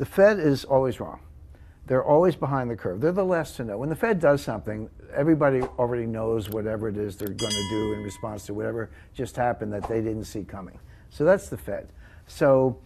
The Fed is always wrong. They're always behind the curve. They're the last to know. When the Fed does something, everybody already knows whatever it is they're going to do in response to whatever just happened that they didn't see coming. So that's the Fed. So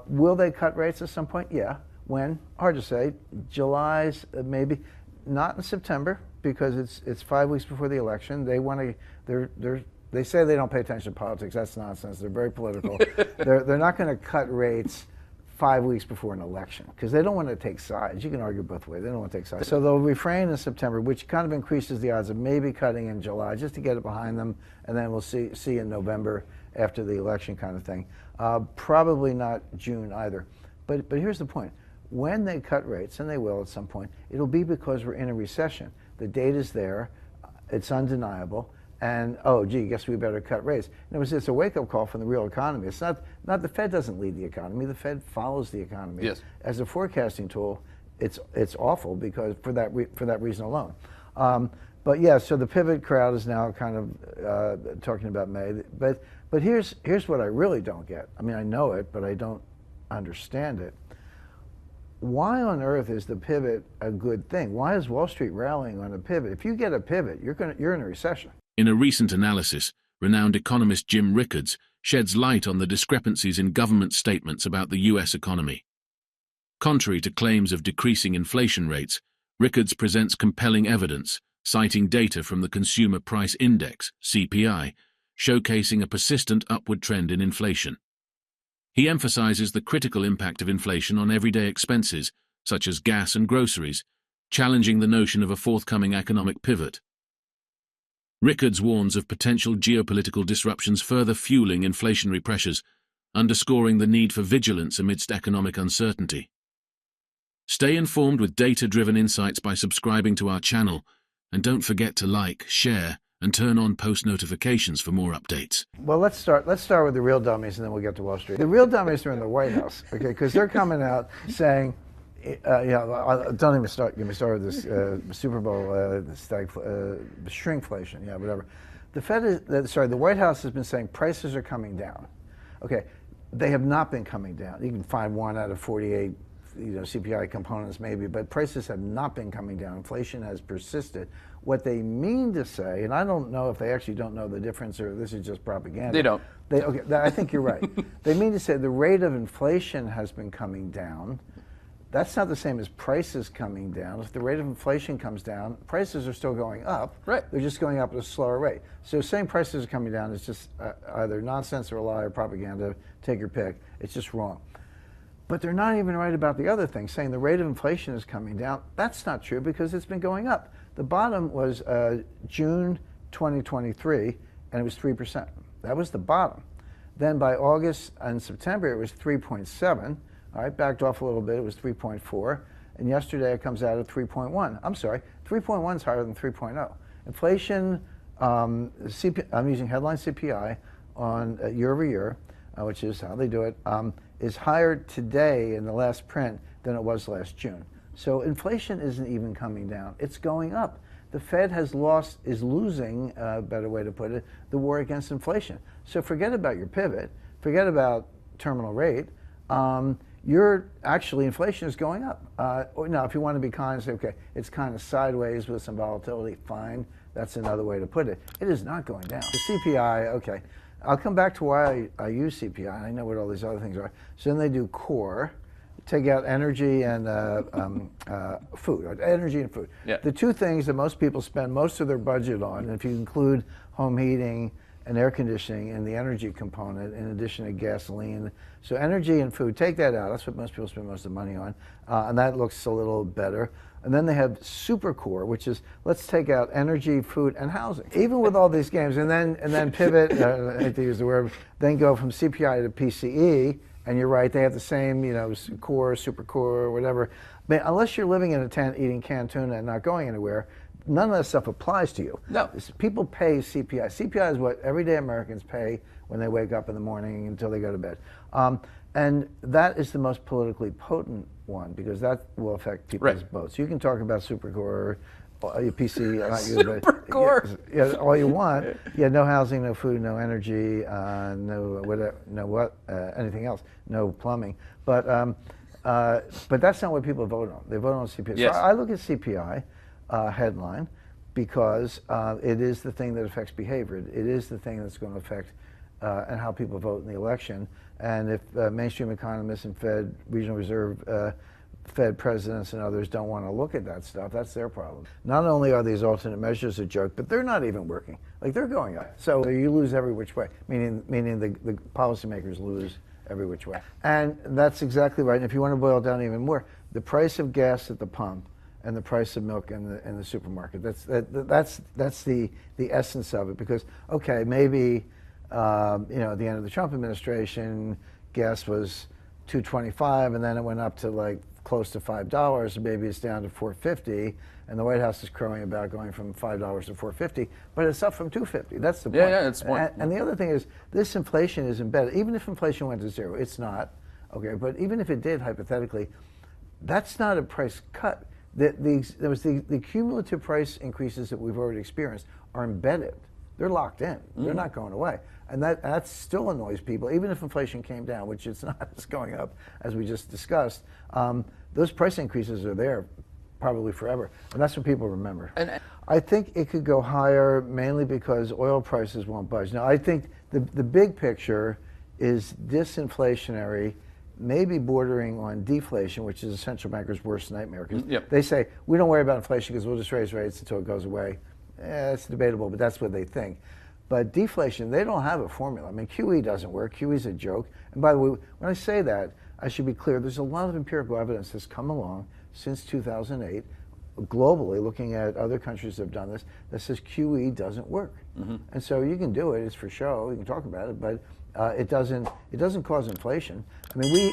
will they cut rates at some point? Yeah. When? Hard to say. July's maybe. Not in September, because it's 5 weeks before the election. They want to. They say they don't pay attention to politics. That's nonsense. They're very political. They're not going to cut rates 5 weeks before an election, because they don't want to take sides. You can argue both ways. They don't want to take sides. So they'll refrain in September, which kind of increases the odds of maybe cutting in July, just to get it behind them, and then we'll see in November after the election kind of thing. Probably not June either. But here's the point. When they cut rates, and they will at some point, it'll be because we're in a recession. The data's there, it's undeniable, and oh gee, guess we better cut rates. In other words, it's a wake-up call from the real economy. It's not the Fed doesn't lead the economy, the Fed follows the economy. Yes. As a forecasting tool, it's awful because for that reason alone. But yeah, so the pivot crowd is now kind of talking about May. But here's what I really don't get. I mean, I know it, but I don't understand it. Why on earth is the pivot a good thing? Why is Wall Street rallying on a pivot? If you get a pivot, you're in a recession. In a recent analysis, renowned economist Jim Rickards sheds light on the discrepancies in government statements about the U.S. economy. Contrary to claims of decreasing inflation rates, Rickards presents compelling evidence, citing data from the Consumer Price Index, CPI, showcasing a persistent upward trend in inflation. He emphasizes the critical impact of inflation on everyday expenses, such as gas and groceries, challenging the notion of a forthcoming economic pivot. Rickards warns of potential geopolitical disruptions further fueling inflationary pressures, underscoring the need for vigilance amidst economic uncertainty. Stay informed with data-driven insights by subscribing to our channel, and don't forget to like, share, and turn on post notifications for more updates. Well, let's start with the real dummies, and then we'll get to Wall Street. The real dummies are in the White House, okay, because they're coming out saying, don't even get me started with this Super Bowl shrinkflation, whatever. The White House has been saying prices are coming down. Okay, they have not been coming down. You can find 1 out of 48 CPI components maybe, but prices have not been coming down. Inflation has persisted. What they mean to say, and I don't know if they actually don't know the difference or this is just propaganda. They don't. I think you're right. They mean to say the rate of inflation has been coming down. That's not the same as prices coming down. If the rate of inflation comes down, prices are still going up. Right. They're just going up at a slower rate. So saying prices are coming down is just either nonsense or a lie or propaganda. Take your pick. It's just wrong. But they're not even right about the other thing, saying the rate of inflation is coming down. That's not true because it's been going up. The bottom was June 2023, and it was 3%. That was the bottom. Then by August and September, it was 3.7. All right, backed off a little bit. It was 3.4. And yesterday, it comes out at 3.1. I'm sorry, 3.1 is higher than 3.0. Inflation, I'm using headline CPI on year over year, which is how they do it, is higher today in the last print than it was last June. So inflation isn't even coming down. It's going up. The Fed is losing, a better way to put it, the war against inflation. So forget about your pivot. Forget about terminal rate. Inflation is going up. Now, if you want to be kind and say, okay, it's kind of sideways with some volatility, fine. That's another way to put it. It is not going down. The CPI, okay. I'll come back to why I use CPI. I know what all these other things are. So then they do core, take out energy and food, energy and food. Yeah. The two things that most people spend most of their budget on, and if you include home heating and air conditioning and the energy component in addition to gasoline. So energy and food, take that out. That's what most people spend most of the money on. And that looks a little better. And then they have super core, which is let's take out energy, food, and housing. Even with all these games, and then pivot, I hate to use the word, then go from CPI to PCE, and you're right, they have the same, core, super core, whatever. But unless you're living in a tent eating canned tuna and not going anywhere, none of that stuff applies to you. No. People pay CPI. CPI is what everyday Americans pay when they wake up in the morning until they go to bed. And that is the most politically potent one because that will affect people's votes. You can talk about Supercore, PC, Supercore. Yeah, all you want. Yeah, no housing, no food, no energy, no anything else, no plumbing. But But that's not what people vote on. They vote on CPI. Yes. So I look at CPI headline because it is the thing that affects behavior. It is the thing that's going to affect and how people vote in the election. And if mainstream economists and Fed, Regional Reserve, Fed presidents and others don't want to look at that stuff, that's their problem. Not only are these alternate measures a joke, but they're not even working. Like, they're going up. So you lose every which way, meaning the policymakers lose every which way. And that's exactly right. And if you want to boil it down even more, the price of gas at the pump and the price of milk in the supermarket, that's the essence of it. Because, okay, maybe at the end of the Trump administration, gas was $2.25, and then it went up to like close to $5, and maybe it's down to $4.50, and the White House is crowing about going from $5 to $4.50, but it's up from $2.50. That's the point. Yeah, that's the point. And the other thing is, this inflation is embedded. Even if inflation went to zero, it's not, okay, but even if it did, hypothetically, that's not a price cut. The cumulative price increases that we've already experienced are embedded. They're locked in. They're not going away. And that still annoys people, even if inflation came down, which it's not, it's going up, as we just discussed. Those price increases are there probably forever. And that's what people remember. And I think it could go higher mainly because oil prices won't budge. Now, I think the big picture is disinflationary, maybe bordering on deflation, which is a central banker's worst nightmare. Because they say, we don't worry about inflation because we'll just raise rates until it goes away. It's debatable, but that's what they think. But deflation, they don't have a formula. I mean, QE doesn't work. QE is a joke. And by the way, when I say that, I should be clear, there's a lot of empirical evidence that's come along since 2008, globally, looking at other countries that have done this, that says QE doesn't work. And so you can do it, it's for show, you can talk about it, but it doesn't cause inflation. I mean,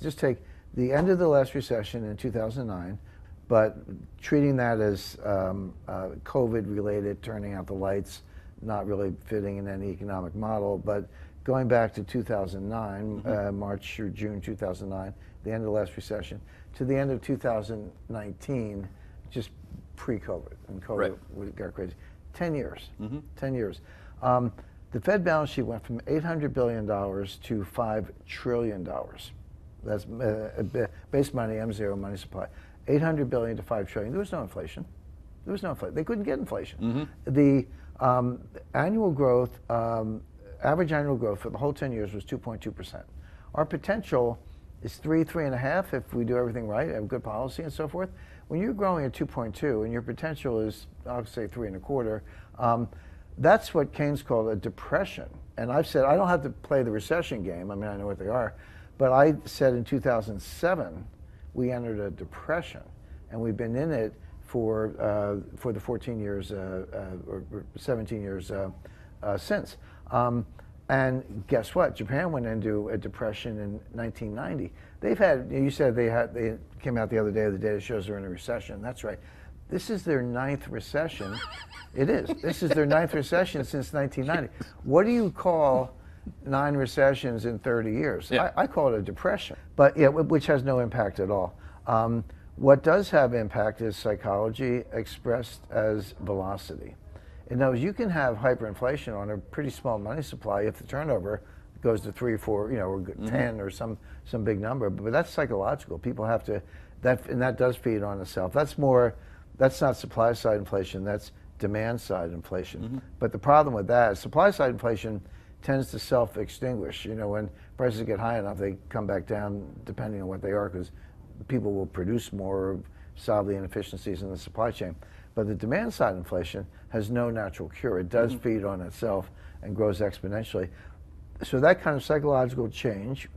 just take the end of the last recession in 2009, but treating that as COVID-related, turning out the lights, not really fitting in any economic model, but going back to 2009, March or June 2009, the end of the last recession, to the end of 2019, just pre-COVID, and COVID got crazy. 10 years, 10 years. The Fed balance sheet went from $800 billion to $5 trillion. That's base money, M0 money supply. $800 billion to $5 trillion. There was no inflation. There was no inflation. They couldn't get inflation. The annual growth, average annual growth for the whole 10 years was 2.2%. Our potential is 3.5 if we do everything right, have good policy and so forth. When you're growing at 2.2 and your potential is, I'll say 3.25, that's what Keynes called a depression. And I've said, I don't have to play the recession game. I mean, I know what they are. But I said in 2007, we entered a depression. And we've been in it for the 14 years or 17 years since. And guess what? Japan went into a depression in 1990. They've had, you said they came out the other day, the data shows they're in a recession. That's right. This is their 9th recession. It is. This is their 9th recession since 1990. What do you call 9 recessions in 30 years? I call it a depression, but which has no impact at all. What does have impact is psychology expressed as velocity. In other words, you can have hyperinflation on a pretty small money supply if the turnover goes to 3 or 4, or 10 or some big number. But that's psychological. People have to, and that does feed on itself. That's not supply side inflation. That's demand side inflation. But the problem with that is supply side inflation tends to self-extinguish. When prices get high enough, they come back down depending on what they are, because people will produce more, solve the inefficiencies in the supply chain. But the demand side inflation has no natural cure. It does feed on itself and grows exponentially. So that kind of psychological change,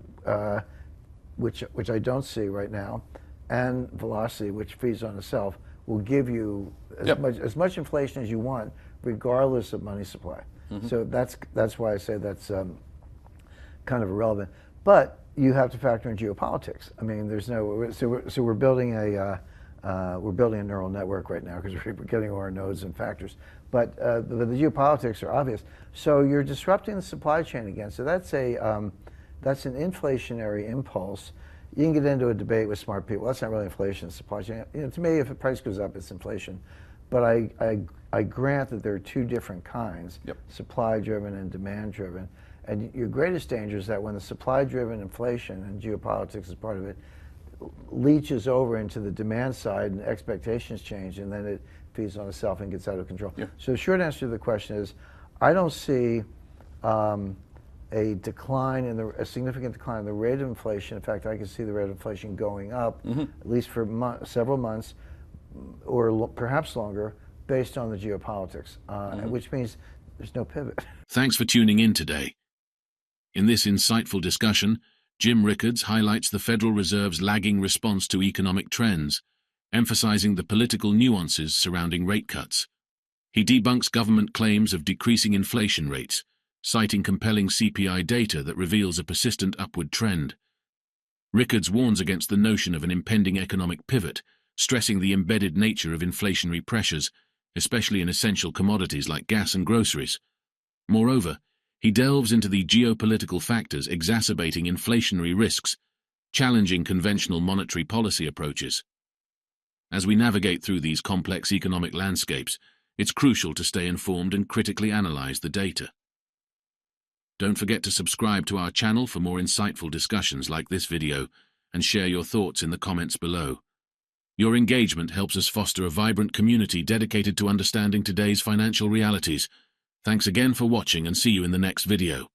which I don't see right now, and velocity, which feeds on itself, will give you as much inflation as you want, regardless of money supply. So that's why I say that's kind of irrelevant. But you have to factor in geopolitics. I mean, there's no, so we're building a neural network right now because we're getting all our nodes and factors. But the geopolitics are obvious. So you're disrupting the supply chain again. So that's an inflationary impulse. You can get into a debate with smart people. That's not really inflation, it's supply chain. To me, if the price goes up, it's inflation. But I grant that there are two different kinds, supply-driven and demand-driven. And your greatest danger is that when the supply-driven inflation, and geopolitics is part of it, leaches over into the demand side and expectations change, and then it feeds on itself and gets out of control. Yeah. So the short answer to the question is, I don't see a decline in a significant decline in the rate of inflation. In fact, I can see the rate of inflation going up, at least for several months, or perhaps longer, based on the geopolitics, which means there's no pivot. Thanks for tuning in today. In this insightful discussion, Jim Rickards highlights the Federal Reserve's lagging response to economic trends, emphasizing the political nuances surrounding rate cuts. He debunks government claims of decreasing inflation rates, citing compelling CPI data that reveals a persistent upward trend. Rickards warns against the notion of an impending economic pivot, stressing the embedded nature of inflationary pressures, especially in essential commodities like gas and groceries. Moreover, he delves into the geopolitical factors exacerbating inflationary risks, challenging conventional monetary policy approaches. As we navigate through these complex economic landscapes, it's crucial to stay informed and critically analyze the data. Don't forget to subscribe to our channel for more insightful discussions like this video, and share your thoughts in the comments below. Your engagement helps us foster a vibrant community dedicated to understanding today's financial realities. Thanks again for watching, and see you in the next video.